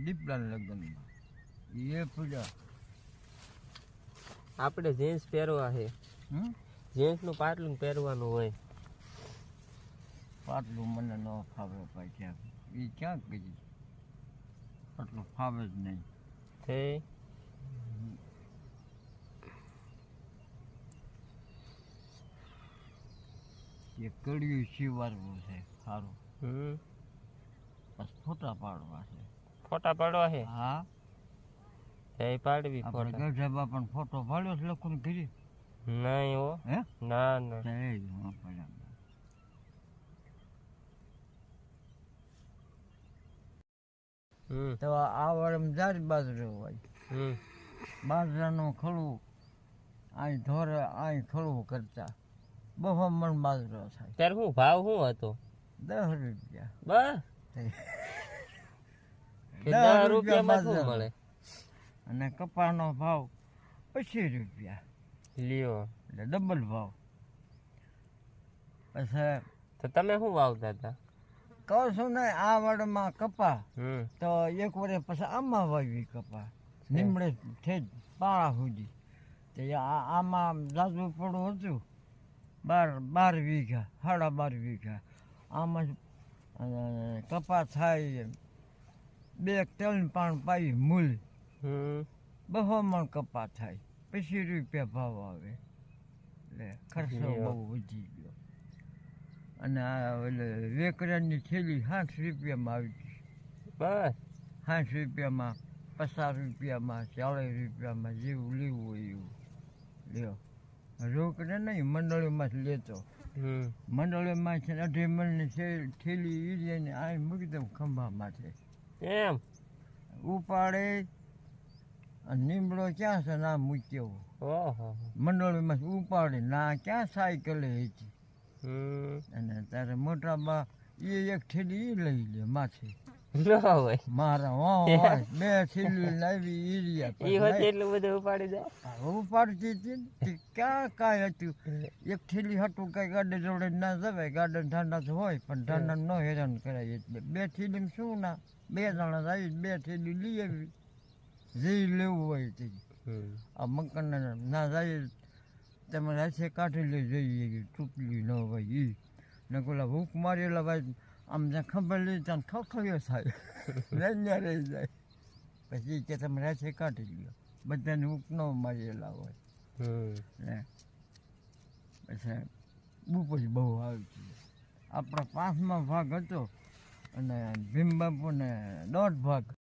દીપડા લગ્નમાં એ પૂજા આપણે જીન્સ પહેરવા છે. જીન્સનું પાટલું પહેરવાનું હોય. પાટલું મને ન ફાવે ભાઈ ક્યાં એ ક્યાં કરી પાટલું ફાવે જ નહીં. એ કડિયું સીવવાનું છે સારું. બસ ફોટા પાડવા છે. ફોટા પાડવા છે? હા એ પાડવી ફોટા. આપણે ગઢાબા પણ ફોટો પાડ્યો છે લોકોને કરી? નહીં હો. હે? ના ના. તો આ વાળમ જાર બાજરો હોય. બાજરાનું ખડું અહીં ધોરે અહીં ખડું કરતા બહુ મણ બાજરો થાય. ત્યારે શું ભાવ શું હતો? 10 રૂપિયા. બસ 10 રૂપિયામાં શું મળે? અને કપાનો ભાવ 25 રૂપિયા લ્યો, એટલે ડબલ ભાવ. પછી તો તમે શું વાવતા હતા? કહું છું ને આ વાડમાં કપા તો એક વર્ષ પછી આમાં વાવી કપા નીમડે ઠેજ પાળા સુધી. તો આમાં જાજુ પડું હતું 12 વીઘા 12.5 વીઘા. આમાં કપા થાય 2-3 પાણ પાઈ મૂલ બહુ મણ કપા થાય 25 રૂપિયા ભાવ આવે. એટલે ખર્ચો બહુ વધી ગયો. અને આ વેકરાની થેલી 60 રૂપિયામાં આવી ગઈ. બસ 60 રૂપિયામાં 50 રૂપિયામાં 40 રૂપિયામાં જેવું લેવું હોય એવું લ્યો. રોકડે નહીં મંડળીમાં જ લેતો. મંડળીમાં છે 2.5 મણની થેલી ઈરીને આ મૂકી દઉં ખંભા માથે. એમ ઉપાડે નીમડો ક્યાં છે ના મૂક્યો મંડળીમાં ઉપાડે ના ક્યાં સાયકલે હતી. અને તારે મોટા બા એ એક થેલી એ લઈ લે માથે. મારા 2 થેલી લાવી ઈરિયા એટલું બધું ઉપાડી જાય. ઉપાડતી હતી ક્યાં કાંઈ હતું. એક થેલી હતું કઈ ગાર્ડન જોડે ના જવાય. ગાર્ડન ઠંડા તો હોય પણ ઠંડા ન હેરાન કરાય. એટલે 2 થેલી શું ના 2 જણા આવી 2 થેલી લઈ આવી જે લેવું હોય તે. આ મકાન ના જાય તમે હાથે કાઢી લઈ જઈએ ટૂંકલી ન હોય એ ને પેલા ભૂખ મારેલા ભાઈ આમ જ્યાં ખબર લઈ ત્યાં ખખડ્યો થાય ત્યાં રહી જાય. પછી કે તમે હાથે કાઢી લ્યો. બધાને ભૂખ ન મારેલા હોય ને પછી બપોર બહુ આવી ગઈ. આપણો 5મા ભાગ હતો અને ભીમબાપુને 1.5 ભાગ.